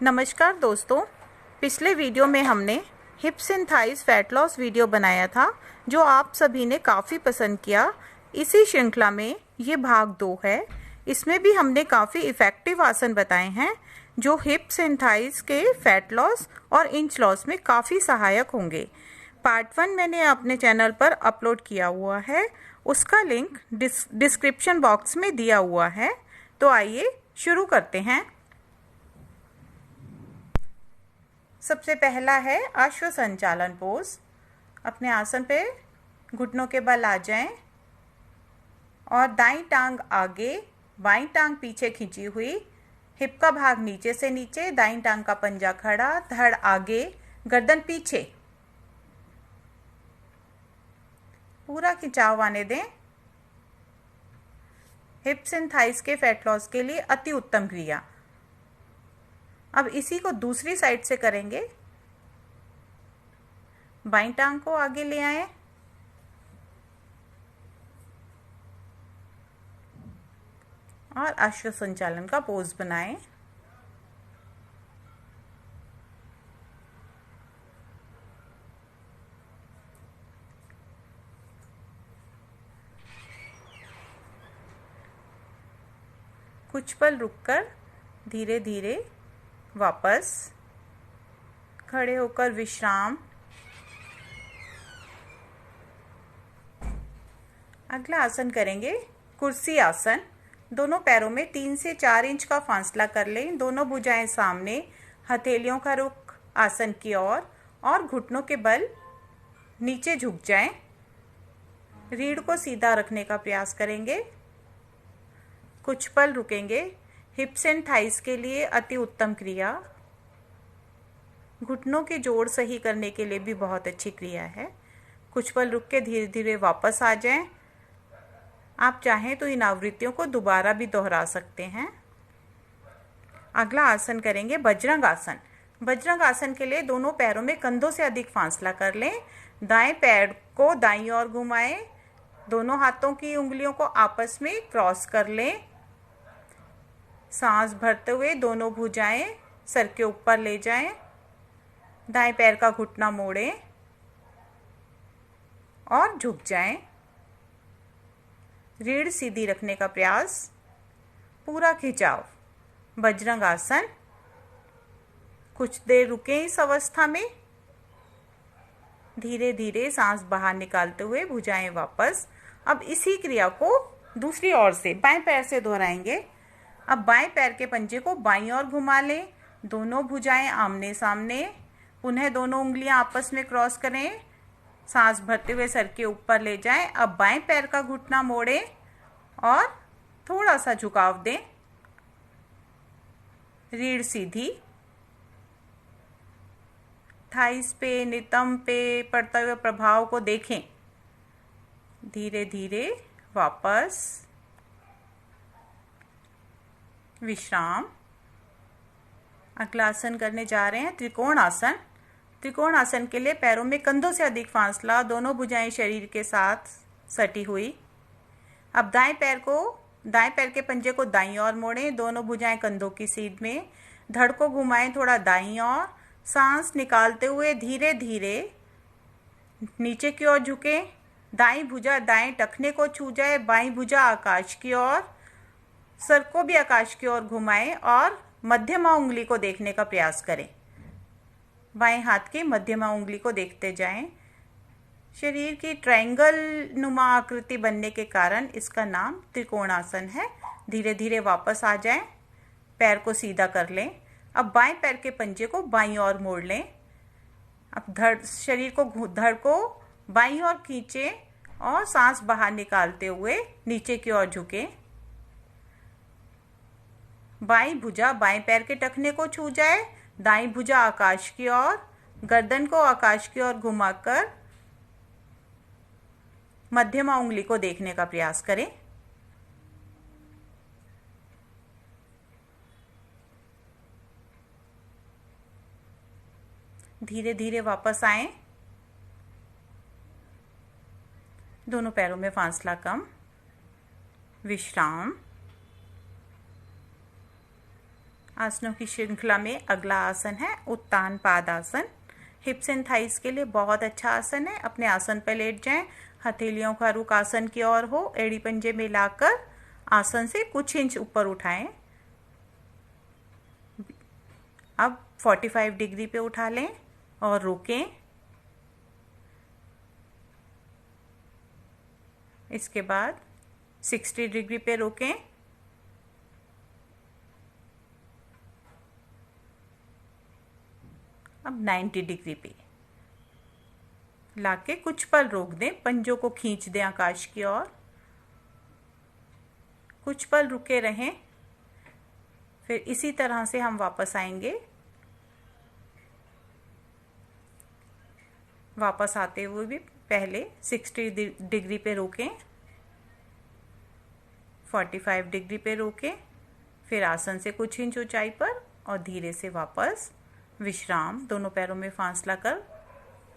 नमस्कार दोस्तों, पिछले वीडियो में हमने हिप्स and thighs fat loss video बनाया था जो आप सभी ने काफ़ी पसंद किया। इसी श्रृंखला में ये भाग 2 है। इसमें भी हमने काफ़ी इफ़ेक्टिव आसन बताए हैं जो हिप्स एंड थाइस के फैट लॉस और इंच लॉस में काफ़ी सहायक होंगे। पार्ट 1 मैंने अपने चैनल पर अपलोड किया हुआ है, उसका लिंक डिस्क्रिप्शन बॉक्स में दिया हुआ है। तो आइए शुरू करते हैं। सबसे पहला है अश्व संचालन पोज। अपने आसन पे घुटनों के बल आ जाएं और दाईं टांग आगे, बाईं टांग पीछे खींची हुई, हिप का भाग नीचे से नीचे, दाईं टांग का पंजा खड़ा, धड़ आगे, गर्दन पीछे, पूरा खिंचाव आने दें। हिप्स एंड थाइस के फैट लॉस के लिए अति उत्तम क्रिया। अब इसी को दूसरी साइड से करेंगे। बाईं टांग को आगे ले आएं और अश्व संचालन का पोज बनाएं। कुछ पल रुककर धीरे धीरे वापस खड़े होकर विश्राम। अगला आसन करेंगे कुर्सी आसन। दोनों पैरों में 3 से 4 इंच का फासला कर लें। दोनों भुजाएं सामने, हथेलियों का रुख आसन की ओर और घुटनों के बल नीचे झुक जाएं। रीढ़ को सीधा रखने का प्रयास करेंगे। कुछ पल रुकेंगे। हिप्स एंड थाइस के लिए अति उत्तम क्रिया। घुटनों के जोड़ सही करने के लिए भी बहुत अच्छी क्रिया है। कुछ पल रुक के धीरे धीरे वापस आ जाएं। आप चाहें तो इन आवृत्तियों को दोबारा भी दोहरा सकते हैं। अगला आसन करेंगे बजरंग आसन। बजरंग आसन के लिए दोनों पैरों में कंधों से अधिक फासला कर लें। दाएं पैर को दाईं ओर घुमाएं। दोनों हाथों की उंगलियों को आपस में क्रॉस कर लें। सांस भरते हुए दोनों भुजाएं सर के ऊपर ले जाएं। दाएं पैर का घुटना मोड़ें और झुक जाएं। रीढ़ सीधी रखने का प्रयास, पूरा खिंचाव। बजरंग आसन। कुछ देर रुकें इस अवस्था में। धीरे धीरे सांस बाहर निकालते हुए भुजाएं वापस। अब इसी क्रिया को दूसरी ओर से बाएं पैर से दोहराएंगे। अब बाएं पैर के पंजे को बाईं ओर घुमा लें। दोनों भुजाएं आमने सामने। पुनः दोनों उंगलियां आपस में क्रॉस करें। सांस भरते हुए सर के ऊपर ले जाएं। अब बाएं पैर का घुटना मोड़ें और थोड़ा सा झुकाव दें। रीढ़ सीधी। थाइस पे, नितंब पे पड़ता हुआ प्रभाव को देखें। धीरे धीरे वापस विश्राम। अगला आसन करने जा रहे हैं त्रिकोण आसन। त्रिकोण आसन के लिए पैरों में कंधों से अधिक फासला, दोनों भुजाएं शरीर के साथ सटी हुई। अब दाएं पैर के पंजे को दाईं ओर मोड़ें। दोनों भुजाएं कंधों की सीध में। धड़ को घुमाएं थोड़ा दाईं ओर। सांस निकालते हुए धीरे धीरे नीचे की ओर झुकें। दाईं भुजा दाएं टखने को छू जाए। बाईं भुजा आकाश की ओर, सर को भी आकाश की ओर घुमाएं और मध्यमा उंगली को देखने का प्रयास करें। बाएं हाथ की मध्यमा उंगली को देखते जाएं। शरीर की ट्रायंगल नुमा आकृति बनने के कारण इसका नाम त्रिकोणासन है। धीरे धीरे वापस आ जाएं। पैर को सीधा कर लें। अब बाएं पैर के पंजे को बाईं ओर मोड़ लें। अब धड़ को बाईं ओर खींचें और सांस बाहर निकालते हुए नीचे की ओर झुकें। बाईं भुजा बाएं पैर के टखने को छू जाए। दाईं भुजा आकाश की ओर, गर्दन को आकाश की ओर घुमाकर मध्यमा उंगली को देखने का प्रयास करें। धीरे धीरे वापस आएं। दोनों पैरों में फासला कम। विश्राम। आसनों की श्रृंखला में अगला आसन है उत्तान पादासन। हिप्स एंड थाइस के लिए बहुत अच्छा आसन है। अपने आसन पर लेट जाएं, हथेलियों का रुख आसन की ओर हो, एड़ी पंजे मिलाकर आसन से कुछ इंच ऊपर उठाएं। अब 45 डिग्री पे उठा लें और रोकें। इसके बाद 60 डिग्री पे रोकें। अब 90 डिग्री पे लाके कुछ पल रोक दें, पंजों को खींच दें आकाश की ओर। कुछ पल रुके रहें, फिर इसी तरह से हम वापस आएंगे। वापस आते हुए भी पहले 60 डिग्री पे रोकें, 45 डिग्री पे रोकें, फिर आसन से कुछ इंच ऊंचाई पर और धीरे से वापस विश्राम। दोनों पैरों में फासला कर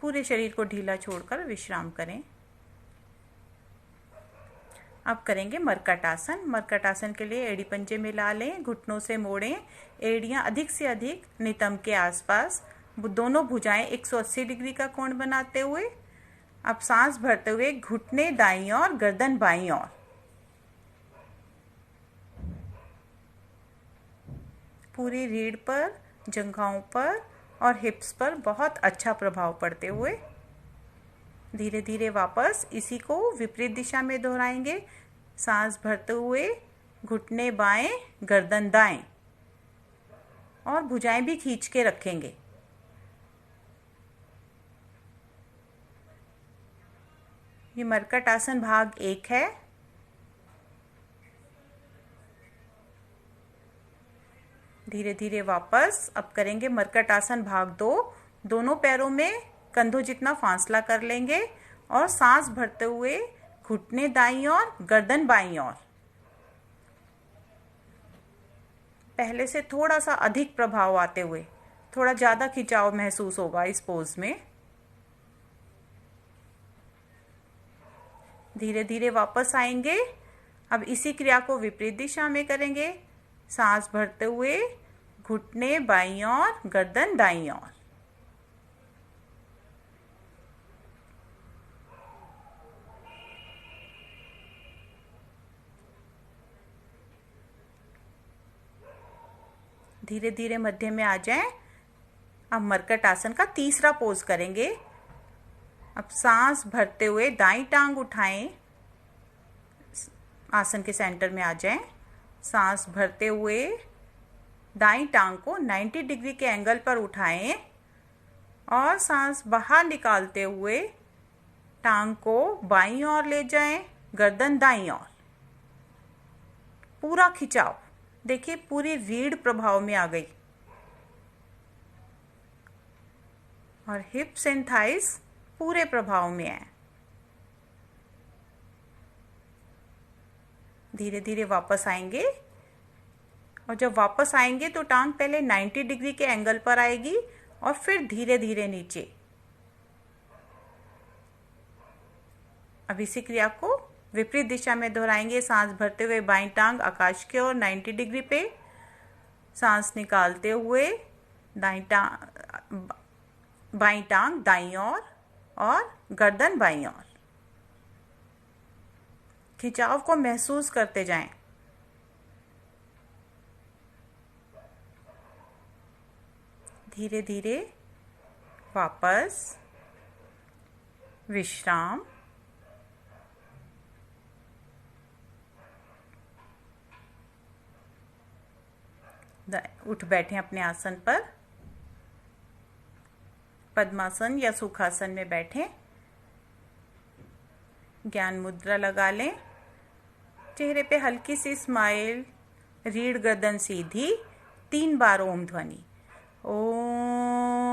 पूरे शरीर को ढीला छोड़कर विश्राम करें। अब करेंगे मरकट आसन। मरकट आसन के लिए एड़ी पंजे मिला लें, घुटनों से मोड़ें, एड़ियां अधिक से अधिक नितंब के आसपास, दोनों भुजाएं 180 डिग्री का कोण बनाते हुए। अब सांस भरते हुए घुटने दाईं ओर, गर्दन बाईं ओर। पूरी रीढ़ पर, जंघाओं पर और हिप्स पर बहुत अच्छा प्रभाव पड़ते हुए धीरे धीरे वापस इसी को विपरीत दिशा में दोहराएंगे। सांस भरते हुए घुटने बाएं, गर्दन दाएं और भुजाएं भी खींच के रखेंगे। ये मरकट आसन भाग 1 है। धीरे धीरे वापस अब करेंगे मरकट आसन भाग 2। दोनों पैरों में कंधों जितना फासला कर लेंगे और सांस भरते हुए घुटने दाईं ओर, गर्दन बाईं ओर। पहले से थोड़ा सा अधिक प्रभाव आते हुए थोड़ा ज्यादा खिंचाव महसूस होगा इस पोज में। धीरे धीरे वापस आएंगे। अब इसी क्रिया को विपरीत दिशा में करेंगे। सांस भरते हुए घुटने बाईं ओर, गर्दन दाईं ओर। धीरे धीरे मध्य में आ जाएं। अब मरकट आसन का तीसरा पोज करेंगे। अब सांस भरते हुए दाईं टांग उठाएं, आसन के सेंटर में आ जाएं। सांस भरते हुए दाईं टांग को 90 डिग्री के एंगल पर उठाएं और सांस बाहर निकालते हुए टांग को बाईं ओर ले जाएं, गर्दन दाईं ओर। पूरा खिंचाव देखिए, पूरी रीढ़ प्रभाव में आ गई और हिप्स एंड थाइस पूरे प्रभाव में है। धीरे धीरे वापस आएंगे और जब वापस आएंगे तो टांग पहले 90 डिग्री के एंगल पर आएगी और फिर धीरे धीरे नीचे। अब इसी क्रिया को विपरीत दिशा में दोहराएंगे। सांस भरते हुए बाईं टांग आकाश की ओर 90 डिग्री पे, सांस निकालते हुए बाईं टांग दाईं ओर और गर्दन बाईं ओर। खिंचाव को महसूस करते जाएं। धीरे धीरे वापस विश्राम। उठ बैठें अपने आसन पर। पद्मासन या सुखासन में बैठें। ज्ञान मुद्रा लगा लें। चेहरे पे हल्की सी स्माइल, रीढ़ गर्दन सीधी। 3 बार ओम ध्वनि। ओम।